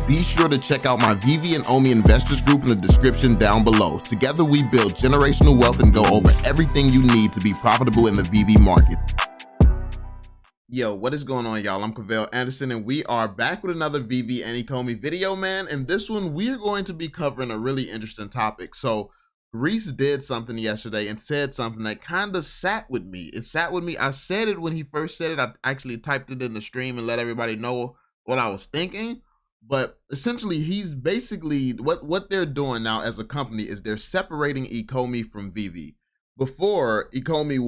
Be sure to check out my Veve and Omi Investors group in the description down below. Together we build generational wealth and go over everything you need to be profitable in the Veve markets. Yo, what is going on, y'all? I'm Cavell Anderson, and we are back with another Veve and Ecomi video, man. And this one, we are going to be covering a really interesting topic. So Reese did something yesterday and said something that kind of sat with me. It sat with me. I said it when he first said it. I actually typed it in the stream and let everybody know what I was thinking. But essentially, he's basically, what they're doing now as a company is they're separating Ecomi from Veve. Before, Ecomi,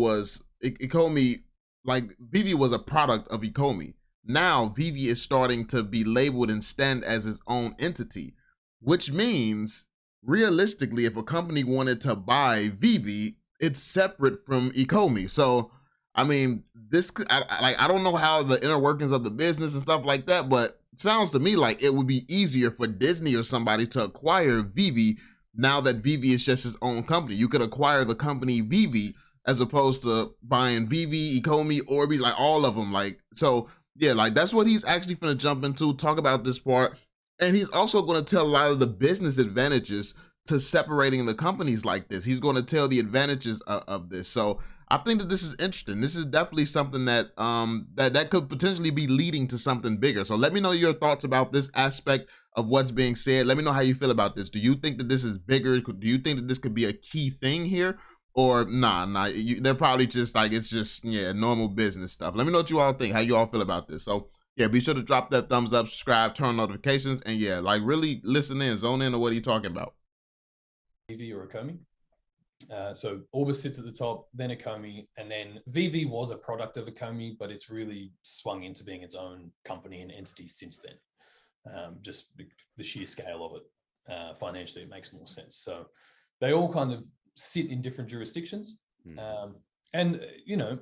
like Veve was a product of Ecomi. Now, Veve is starting to be labeled and stand as its own entity, which means, realistically, if a company wanted to buy Veve, it's separate from Ecomi. So, I mean, I don't know how the inner workings of the business and stuff like that, but it sounds to me like it would be easier for Disney or somebody to acquire Veve now that Veve is just its own company. You could acquire the company Veve as opposed to buying Veve, Ecomi, Orbi, like all of them. Like, so yeah, like that's what he's actually gonna jump into, talk about this part. And he's also going to tell a lot of the business advantages to separating the companies like this. He's going to tell the advantages of this. So I think that this is interesting. This is definitely something that that could potentially be leading to something bigger. So let me know your thoughts about this aspect of what's being said. Let me know how you feel about this. Do you think that this is bigger? Do you think that this could be a key thing here? Or nah, they're probably just like, it's just, yeah, normal business stuff. Let me know what you all think, how you all feel about this. So yeah, be sure to drop that thumbs up, subscribe, turn on notifications, and yeah, like really listen in, zone in to what he's talking about. Veve or Ecomi. So Orbis sits at the top, then Ecomi, and then Veve was a product of Ecomi, but it's really swung into being its own company and entity since then. Just the sheer scale of it, financially, it makes more sense. So they all kind of sit in different jurisdictions, and you know.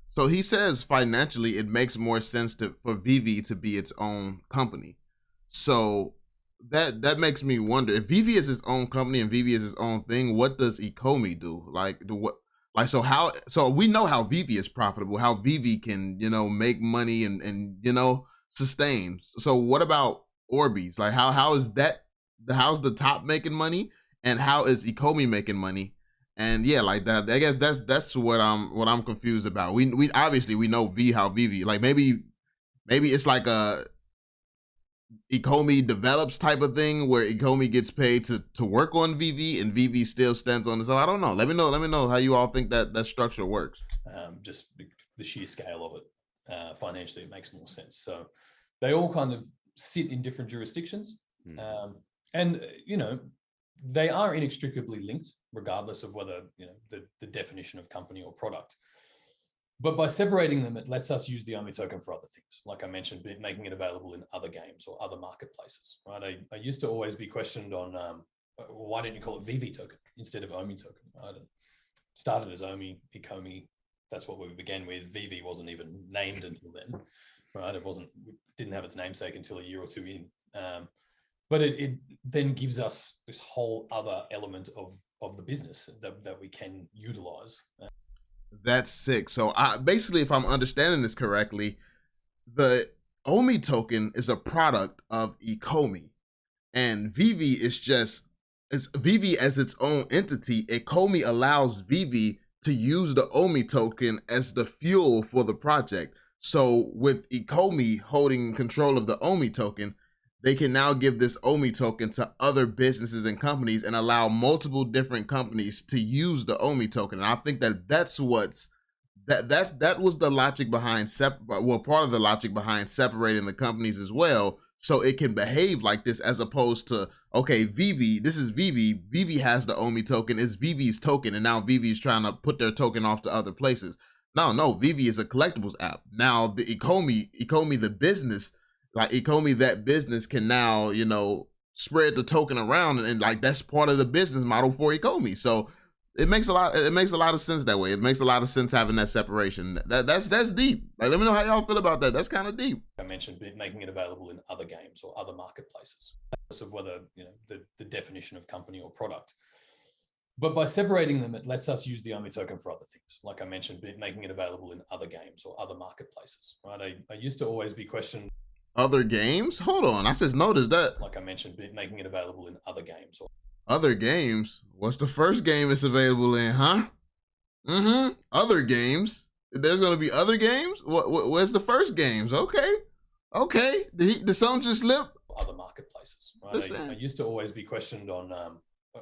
So he says financially, it makes more sense for Veve to be its own company. So that makes me wonder, if Veve is its own company and Veve is its own thing, what does Ecomi do? So we know how Veve is profitable, how Veve can, make money and sustain. So what about Orbeez? Like how's the top making money and how is Ecomi making money? And yeah, like that, I guess that's what I'm confused about. We obviously we know how Veve, like maybe it's like a Ecomi develops type of thing where Ecomi gets paid to work on Veve and Veve still stands on its own. I don't know. Let me know how you all think that structure works. Just the sheer scale of it, financially, it makes more sense. So they all kind of sit in different jurisdictions, and they are inextricably linked, regardless of whether the definition of company or product. But by separating them, it lets us use the Omi token for other things. Like I mentioned, making it available in other games or other marketplaces, right? I used to always be questioned on why didn't you call it Veve token instead of Omi token? Right? It started as Omi, Ecomi. That's what we began with. Veve wasn't even named until then, right? It didn't have its namesake until a year or two in. But it then gives us this whole other element of the business that we can utilize. That's sick. So basically, if I'm understanding this correctly, the Omi token is a product of Ecomi, and Veve is it's Veve as its own entity. Ecomi allows Veve to use the Omi token as the fuel for the project. So with Ecomi holding control of the Omi token, they can now give this Omi token to other businesses and companies and allow multiple different companies to use the Omi token. And I think that was the logic behind part of the logic behind separating the companies as well, so it can behave like this, as opposed to, okay, Veve, this is Veve. Veve has the Omi token, it's Veve's token, and now Veve's trying to put their token off to other places. No, Veve is a collectibles app. Now the Ecomi the business, like Ecomi, that business can now, spread the token around, and like that's part of the business model for Ecomi. So it makes a lot of sense that way. It makes a lot of sense having that separation. That's deep. Like, let me know how y'all feel about that. That's kind of deep. I mentioned making it available in other games or other marketplaces, regardless of whether the definition of company or product. But by separating them, it lets us use the Omi token for other things. Like I mentioned, making it available in other games or other marketplaces, right? I used to always be questioned. Other games? Hold on, I just noticed that. Like I mentioned, making it available in other games. Other games? What's the first game it's available in, huh? Other games? There's gonna be other games? Where's the first games? Okay. Did something just slip? Other marketplaces, right? I used to always be questioned on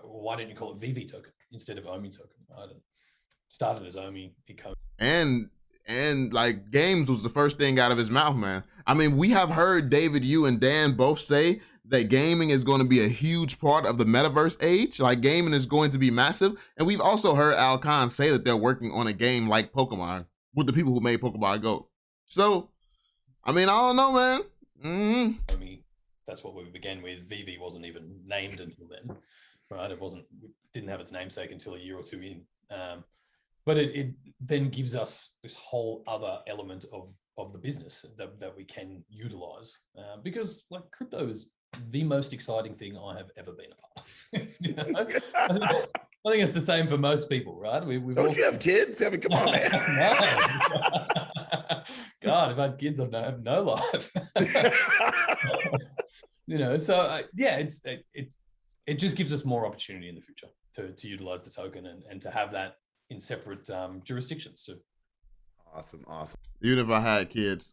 why didn't you call it Veve Token instead of Omi Token? Right? It started as Omi, Ecomi. And like games was the first thing out of his mouth, man. I mean, we have heard David, you and Dan both say that gaming is going to be a huge part of the metaverse age. Like gaming is going to be massive. And we've also heard Al Khan say that they're working on a game like Pokemon with the people who made Pokemon Go. So, I mean, I don't know, man. I mean, that's what we began with. Veve wasn't even named until then, right? It didn't have its namesake until a year or two in. But it then gives us this whole other element of the business that we can utilize because like crypto is the most exciting thing I have ever been a part of. You know? I think it's the same for most people, right? Don't you have kids? I mean, come on, man. God, if I had kids, I'd have no life. You know, so yeah, it just gives us more opportunity in the future to utilize the token and to have that in separate jurisdictions too. Awesome. Even if I had kids,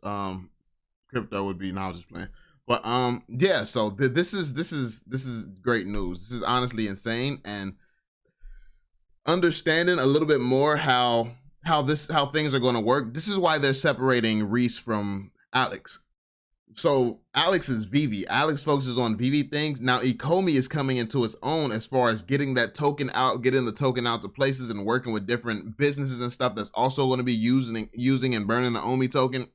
crypto would be. Now just playing. But yeah. So this is great news. This is honestly insane, and understanding a little bit more how things are going to work. This is why they're separating Reese from Alex. So Alex is Veve. Alex focuses on Veve things. Now Ecomi is coming into its own as far as getting that token out, getting the token out to places and working with different businesses and stuff that's also going to be using and burning the Omi token.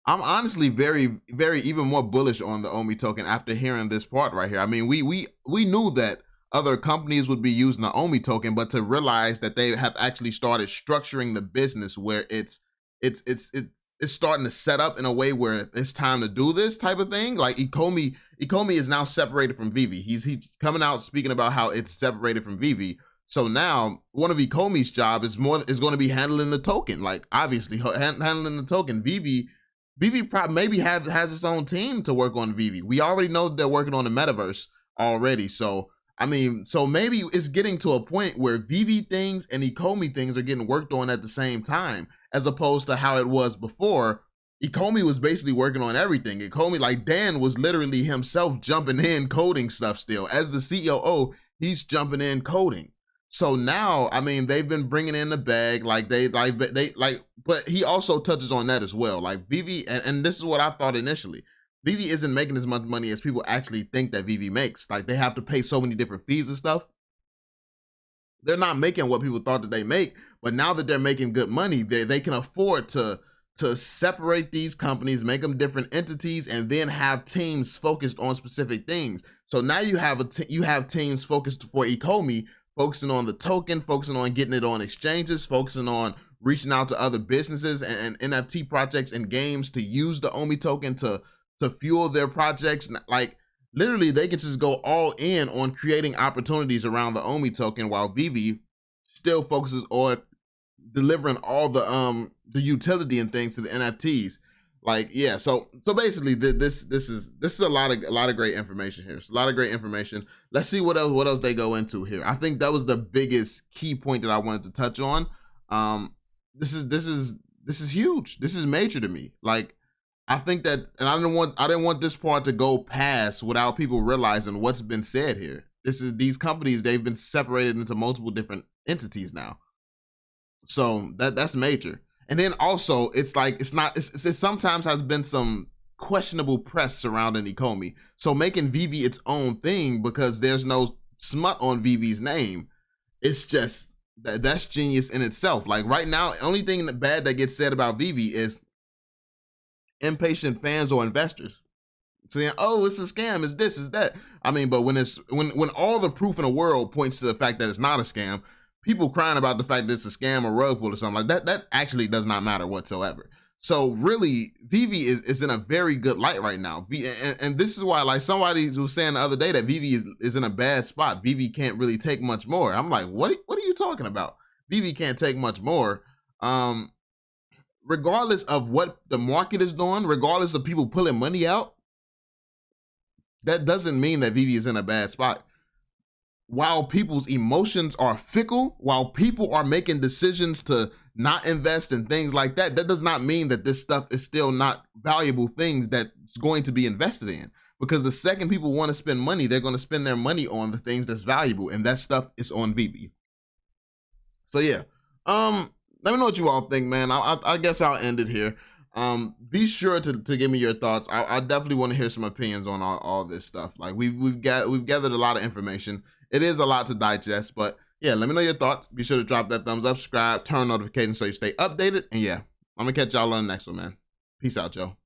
I'm honestly very, very even more bullish on the Omi token after hearing this part right here. I mean, we knew that other companies would be using the Omi token, but to realize that they have actually started structuring the business where it's starting to set up in a way where it's time to do this type of thing. Like Ecomi is now separated from Veve. He's coming out speaking about how it's separated from Veve. So now one of Ecomi's job is going to be handling the token. Like obviously handling the token. Veve maybe has its own team to work on Veve. We already know that they're working on the metaverse already. So I mean, so maybe it's getting to a point where Veve things and Ecomi things are getting worked on at the same time, as opposed to how it was before. Ecomi was basically working on everything. Ecomi, like Dan was literally himself jumping in coding stuff still. As the COO, he's jumping in coding. So now, I mean, they've been bringing in the bag, but he also touches on that as well. Like Veve, and this is what I thought initially. Veve isn't making as much money as people actually think that Veve makes. Like they have to pay so many different fees and stuff. They're not making what people thought that they make, but now that they're making good money, they can afford to separate these companies, make them different entities, and then have teams focused on specific things. So now you have teams focused for Ecomi, focusing on the token, focusing on getting it on exchanges, focusing on reaching out to other businesses and NFT projects and games to use the Omi token to fuel their projects. Like literally they can just go all in on creating opportunities around the Omi token, while Veve still focuses on delivering all the utility and things to the NFTs. Like, yeah, so basically this is a lot of great information here. It's a lot of great information. Let's see what else they go into here. I think that was the biggest key point that I wanted to touch on. This is huge. This is major to me. Like, I think that, and I didn't want this part to go past without people realizing what's been said here. These companies, they've been separated into multiple different entities now. So that's major. And then also it sometimes has been some questionable press surrounding Ecomi. So making Veve its own thing because there's no smut on Veve's name, it's just that's genius in itself. Like right now, only thing bad that gets said about Veve is impatient fans or investors saying, "Oh, it's a scam. It's this, it's that." I mean, but when all the proof in the world points to the fact that it's not a scam, people crying about the fact that it's a scam or rug pull or something like that actually does not matter whatsoever. So really, Veve is in a very good light right now. And this is why, like somebody was saying the other day that Veve is in a bad spot. Veve can't really take much more. I'm like, what are you talking about? Veve can't take much more. regardless of what the market is doing, regardless of people pulling money out, that doesn't mean that Veve is in a bad spot. While people's emotions are fickle, while people are making decisions to not invest in things like that, that does not mean that this stuff is still not valuable things that's going to be invested in. Because the second people want to spend money, they're going to spend their money on the things that's valuable, and that stuff is on Veve. So yeah, let me know what you all think, man. I guess I'll end it here. Be sure to give me your thoughts. I definitely want to hear some opinions on all this stuff. Like we've gathered a lot of information. It is a lot to digest, but yeah, let me know your thoughts. Be sure to drop that thumbs up, subscribe, turn notifications so you stay updated. And yeah, I'm gonna catch y'all on the next one, man. Peace out, Joe.